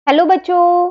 Hello बच्चों।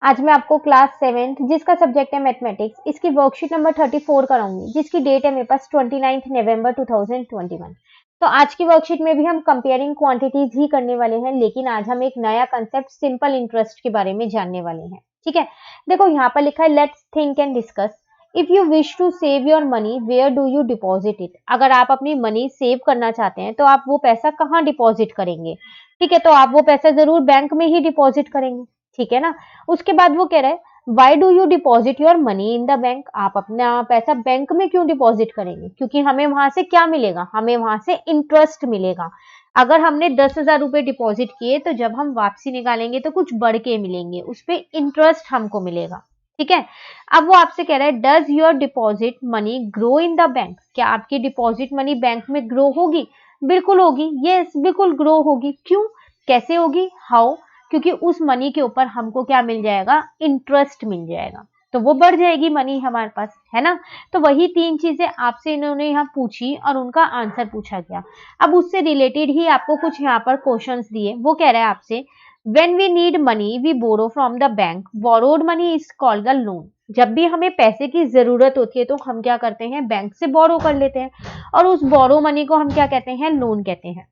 आज मैं आपको क्लास 7th जिसका सब्जेक्ट है मैथमेटिक्स इसकी वर्कशीट नंबर 34 कराऊंगी जिसकी डेट है मेरे पास 29 नवंबर 2021। तो आज की वर्कशीट में भी हम कंपेयरिंग क्वांटिटीज ही करने वाले हैं, लेकिन आज हम एक नया कंसेप्ट सिंपल इंटरेस्ट के बारे में जानने वाले हैं। ठीक है, देखो यहाँ पर लिखा है let's think and discuss. If you wish to save your money where do you deposit it. अगर आप अपनी मनी सेव करना चाहते हैं तो आप वो पैसा कहाँ डिपॉजिट करेंगे। ठीक है, तो आप वो पैसा जरूर बैंक में ही डिपॉजिट करेंगे। ठीक है ना। उसके बाद वो कह रहा है why do you deposit your money in the bank. आप अपना पैसा बैंक में क्यों डिपॉजिट करेंगे, क्योंकि हमें वहां से क्या मिलेगा, हमें वहां से इंटरेस्ट मिलेगा। अगर हमने 10,000 रुपए डिपॉजिट किए तो जब हम वापसी निकालेंगे तो कुछ बढ़ के मिलेंगे, उस पर इंटरेस्ट हमको मिलेगा। ठीक है, अब वो आपसे कह रहा है does your deposit money grow in the bank. क्या आपकी डिपॉजिट मनी बैंक में ग्रो होगी। बिल्कुल होगी, यस बिल्कुल ग्रो होगी। क्यों, कैसे होगी, हाउ, क्योंकि उस मनी के ऊपर हमको क्या मिल जाएगा, इंटरेस्ट मिल जाएगा, तो वो बढ़ जाएगी मनी हमारे पास, है ना। तो वही तीन चीजें आपसे इन्होंने यहाँ पूछी और उनका आंसर पूछा गया। अब उससे रिलेटेड ही आपको कुछ यहाँ पर क्वेश्चंस दिए। वो कह रहा है आपसे when we need money we borrow from the bank, borrowed money is called the loan। जब भी हमें पैसे की जरूरत होती है तो हम क्या करते हैं, बैंक से बोरो कर लेते हैं और उस बोरो मनी को हम क्या कहते हैं, लोन कहते हैं।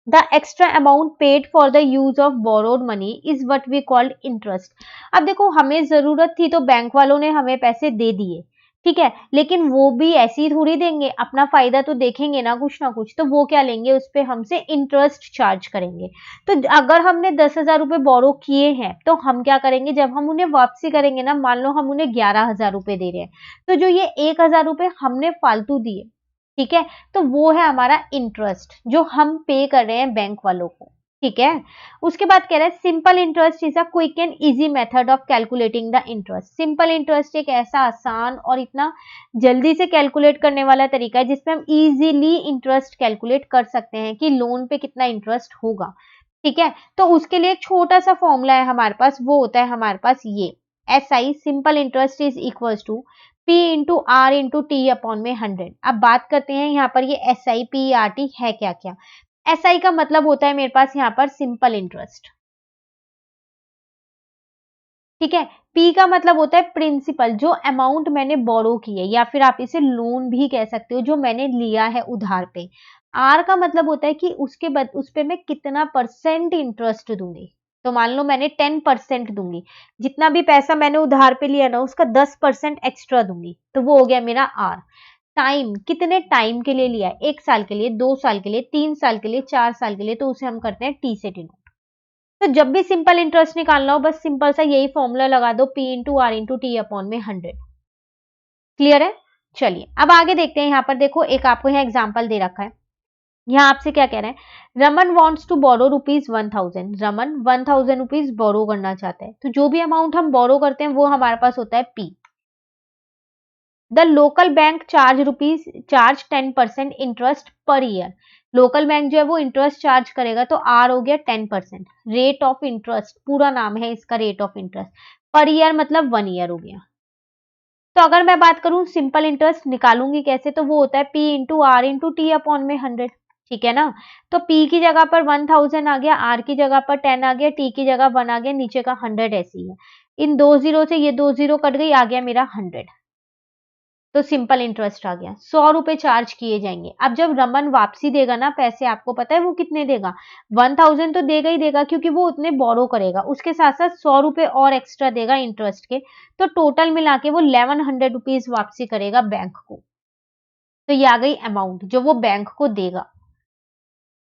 The extra amount paid for the use of borrowed money is what we called interest। अब देखो हमें जरूरत थी तो बैंक वालों ने हमें पैसे दे दिए, ठीक है, लेकिन वो भी ऐसे ही थोड़ी देंगे, अपना फायदा तो देखेंगे ना कुछ, तो वो क्या लेंगे, उस पे हमसे इंटरेस्ट चार्ज करेंगे। तो अगर हमने 10,000 रुपए बोरो किए हैं तो हम क्या करेंगे, जब हम उन्हें वापसी करेंगे ना, मान लो हम उन्हें 11,000 रुपए दे रहे हैं, तो जो ये 1,000 रुपए हमने फालतू दिए, ठीक है, तो वो है हमारा इंटरेस्ट जो हम पे कर रहे हैं बैंक वालों को। ठीक है, उसके बाद कह रहा है simple interest is a quick and easy method of calculating the interest. Simple interest एक ऐसा आसान और इतना जल्दी से कैलकुलेट करने वाला तरीका है जिसमें हम इजीली इंटरेस्ट कैलकुलेट कर सकते हैं कि लोन पे कितना इंटरेस्ट होगा। ठीक है, तो उसके लिए एक छोटा सा फॉर्मूला है हमारे पास, वो होता है हमारे पास ये SI simple interest is equals to P into R into T upon में 100। अब बात करते हैं यहाँ पर ये SI PRT है क्या क्या। SI का मतलब होता है मेरे पास यहाँ पर सिंपल इंटरेस्ट, ठीक है। P का मतलब होता है प्रिंसिपल, जो अमाउंट मैंने बोरो की है, या फिर आप इसे लोन भी कह सकते हो, जो मैंने लिया है उधार पे। R का मतलब होता है कि उसके बाद उस पे मैं कितना परसेंट इंटरेस्ट दूंगी। तो मान लो मैंने 10% दूंगी, जितना भी पैसा मैंने उधार पे लिया ना उसका 10% एक्स्ट्रा दूंगी, तो वो हो गया मेरा R। टाइम, कितने टाइम के लिए लिया है, 1 साल के लिए, 2 साल के लिए, 3 साल के लिए, 4 साल के लिए, तो उसे हम करते हैं T से डिनोट। तो जब भी सिंपल इंटरेस्ट निकालना हो बस सिंपल सा यही फॉर्मूला लगा दो, P into R into T upon में 100। क्लियर है। चलिए अब आगे देखते हैं। यहाँ पर देखो एक आपको यहाँ एग्जाम्पल दे रखा है। यहाँ आपसे क्या कह रहे हैं, Raman wants to borrow ₹1000। Raman 1000 rupees borrow करना चाहता है, तो जो भी अमाउंट हम बोरो करते हैं वो हमारे पास होता है P। The local bank charge 10% interest per year. Local bank जो है वो इंटरेस्ट चार्ज करेगा, तो आर हो गया 10%। रेट ऑफ इंटरेस्ट पूरा नाम है इसका, rate of interest. Per year मतलब 1 ईयर हो गया। तो अगर मैं बात करूं सिंपल इंटरेस्ट निकालूंगी कैसे, तो वो होता है P into R into T upon में 100। ठीक है ना। तो P की जगह पर 1000 आ गया, R की जगह पर 10 आ गया, T की जगह 1 आ गया, नीचे का 100 ऐसी है। इन दो जीरो से ये दो जीरो कट गई, आ गया मेरा 100। तो सिंपल इंटरेस्ट आ गया। 100 रुपए चार्ज किए जाएंगे। अब जब रमन वापसी देगा ना पैसे, आपको पता है वो कितने देगा, 1000 तो देगा ही देगा, क्योंकि वो उतने बोरो करेगा, उसके साथ साथ 100 रुपए और एक्स्ट्रा देगा इंटरेस्ट के। तो टोटल मिला के वो 1100 रुपीज वापसी करेगा बैंक को। तो ये आ गई अमाउंट जो वो बैंक को देगा।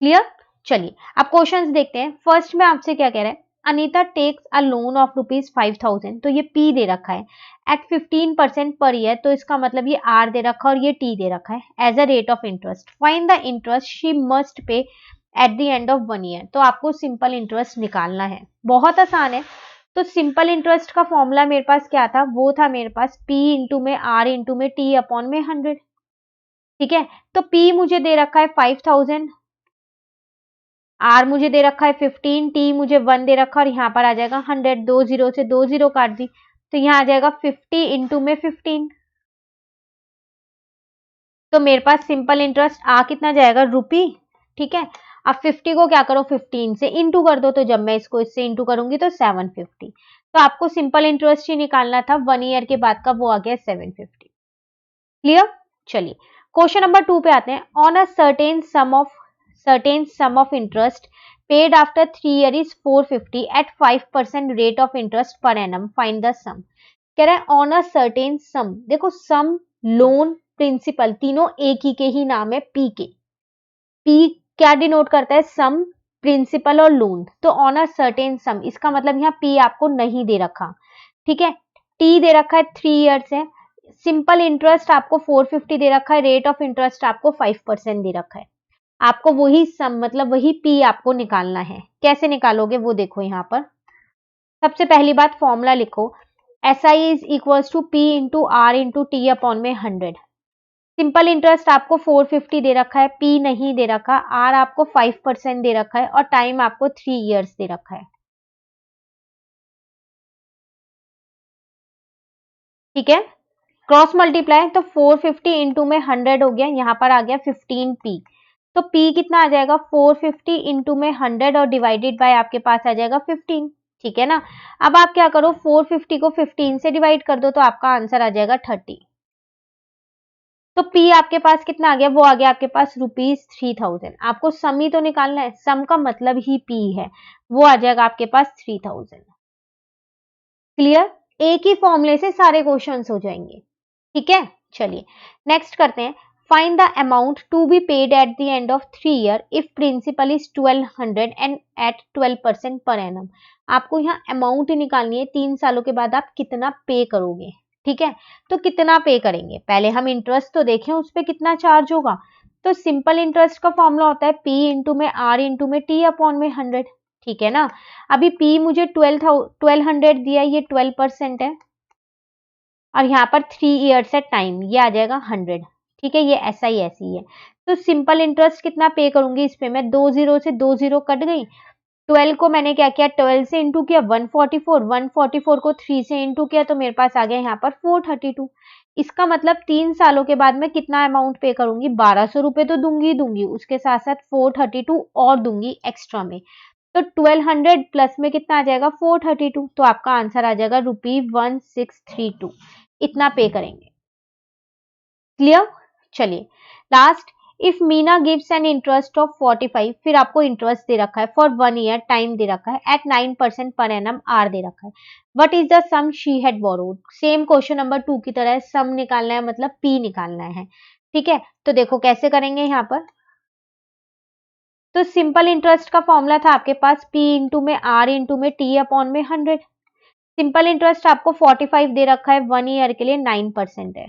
क्लियर। चलिए अब क्वेश्चंस देखते हैं। फर्स्ट में आपसे क्या कह रहा है, Anita takes a loan of ₹5000। तो ये P दे रखा है एट 15% पर ईयर, तो इसका मतलब ये R दे रखा है और ये T दे रखा है as a rate of interest. Find the interest she must pay at the end of 1 year. तो आपको सिंपल इंटरेस्ट निकालना है, बहुत आसान है। तो सिंपल इंटरेस्ट का फॉर्मूला मेरे पास क्या था, वो था मेरे पास P इंटू में R इंटू में T अपॉन में 100। ठीक है, तो P मुझे दे रखा है 5000, आर मुझे दे रखा है 15, टी मुझे 1 दे रखा है, और यहाँ पर आ जाएगा 100। दो जीरो से दो जीरो काट दी, तो यहाँ आ जाएगा 50 इंटू में 15। तो मेरे पास सिंपल इंटरेस्ट आ कितना जाएगा, रुपी। ठीक है, अब 50 को क्या करो 15 से इंटू कर दो, तो जब मैं इसको इससे इंटू करूंगी तो 750। तो आपको सिंपल इंटरेस्ट ही निकालना था 1 ईयर के बाद का, वो आ गया 750। क्लियर? चलिए क्वेश्चन नंबर 2 पे आते हैं। On a certain sum of interest paid after 3 year is 450 at 5% rate of interest per annum, find the sum. कह रहा है ऑन अ सर्टेन सम। देखो सम, लोन, प्रिंसिपल तीनों एक ही के ही नाम है, पी के। पी क्या डिनोट करता है? सम, प्रिंसिपल और लोन। तो ऑन अ सर्टेन सम, इसका मतलब यहाँ पी आपको नहीं दे रखा, ठीक है। टी दे रखा है 3 ईयर्स है, सिंपल इंटरेस्ट आपको 450 दे रखा है, रेट ऑफ इंटरेस्ट आपको 5% दे रखा है। आपको वही सम मतलब वही पी आपको निकालना है। कैसे निकालोगे वो देखो यहाँ पर। सबसे पहली बात फॉर्मूला लिखो, S I is equals to P into R into T upon में 100। सिंपल इंटरेस्ट आपको 450 दे रखा है, पी नहीं दे रखा, आर आपको 5% दे रखा है और टाइम आपको 3 ईयर्स दे रखा है, ठीक है। क्रॉस मल्टीप्लाई तो 450 इंटू में 100 हो गया, यहाँ पर आ गया 15 पी। तो पी कितना आ जाएगा 450 इंटू में 100 और डिवाइडेड बाय आपके पास आ जाएगा 15, ठीक है ना। अब आप क्या करो 450 को 15 से डिवाइड कर दो तो आपका आंसर आ जाएगा 30। तो पी आपके पास कितना आ गया, वो आ गया आपके पास ₹3000। आपको सम ही तो निकालना है, सम का मतलब ही पी है, वो आ जाएगा आपके पास 3000। क्लियर? एक ही फॉर्मूले से सारे क्वेश्चंस हो जाएंगे, ठीक है। चलिए नेक्स्ट करते हैं। Find the amount to be paid at the end of 3 year if principal is 1200 and at 12% per annum. आपको यहाँ अमाउंट निकालनी है, 3 सालों के बाद आप कितना पे करोगे, ठीक है। तो कितना पे करेंगे, पहले हम इंटरेस्ट तो देखें उस पर कितना चार्ज होगा। तो सिंपल इंटरेस्ट का फॉर्मूला होता है पी इंटू में आर इंटू में टी अपॉन में 100, ठीक है ना। अभी पी मुझे 1200 दिया, ये 12% है और यहाँ पर 3 ईयर्स है टाइम, ये आ जाएगा 100, ठीक है। ये ऐसा ही ऐसी है। तो सिंपल इंटरेस्ट कितना पे करूंगी इस पे, मैं 2 जीरो से 2 जीरो कट गई, 12 को मैंने क्या किया 12 से इंटू किया 144 को 3 से इंटू किया तो मेरे पास आ गया यहाँ पर 432। इसका मतलब 3 सालों के बाद मैं कितना अमाउंट पे करूंगी, 1200 रुपए तो दूंगी, उसके साथ साथ 432 और दूंगी एक्स्ट्रा में। तो 1200 प्लस में कितना आ जाएगा 432, तो आपका आंसर आ जाएगा ₹1632। इतना पे करेंगे। क्लियर? चलिए last, if Meena gives an interest of 45, फिर आपको इंटरेस्ट दे रखा है फॉर 1 ईयर, टाइम दे रखा है एट 9% पर एनम, आर दे रखा है। What is the sum she had borrowed. Same question number 2 की तरह सम निकालना है, मतलब पी निकालना है, ठीक है। तो देखो कैसे करेंगे यहाँ पर। तो सिंपल इंटरेस्ट का फॉर्मूला था आपके पास पी इंटू में आर इंटू में टी अपॉन में 100। सिंपल इंटरेस्ट आपको 45 दे रखा है, 1 ईयर के लिए 9% है,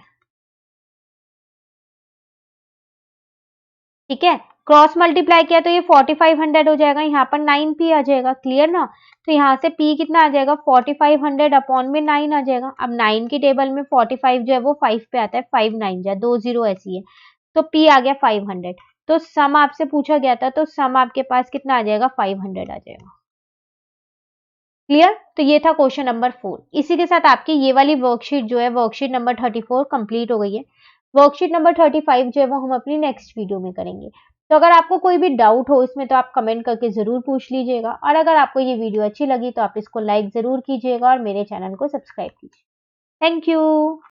ठीक है। क्रॉस मल्टीप्लाई किया तो ये 4500 हो जाएगा, यहाँ पर 9p आ जाएगा, क्लियर ना। तो यहाँ से p कितना आ जाएगा 4500 अपॉन में 9 आ जाएगा। अब 9 की टेबल में 45 जो है वो 5 पे आता है, 5 9 जा 2 0 ऐसी है, तो p आ गया 500। तो सम आपसे पूछा गया था, तो सम आपके पास कितना आ जाएगा 500 आ जाएगा। क्लियर? तो ये था क्वेश्चन नंबर 4। इसी के साथ आपकी ये वाली वर्कशीट जो है वर्कशीट नंबर 34 कंप्लीट हो गई है। वर्कशीट नंबर 35 जो है वो हम अपनी नेक्स्ट वीडियो में करेंगे। तो अगर आपको कोई भी डाउट हो इसमें तो आप कमेंट करके जरूर पूछ लीजिएगा, और अगर आपको ये वीडियो अच्छी लगी तो आप इसको लाइक जरूर कीजिएगा और मेरे चैनल को सब्सक्राइब कीजिए। Thank you.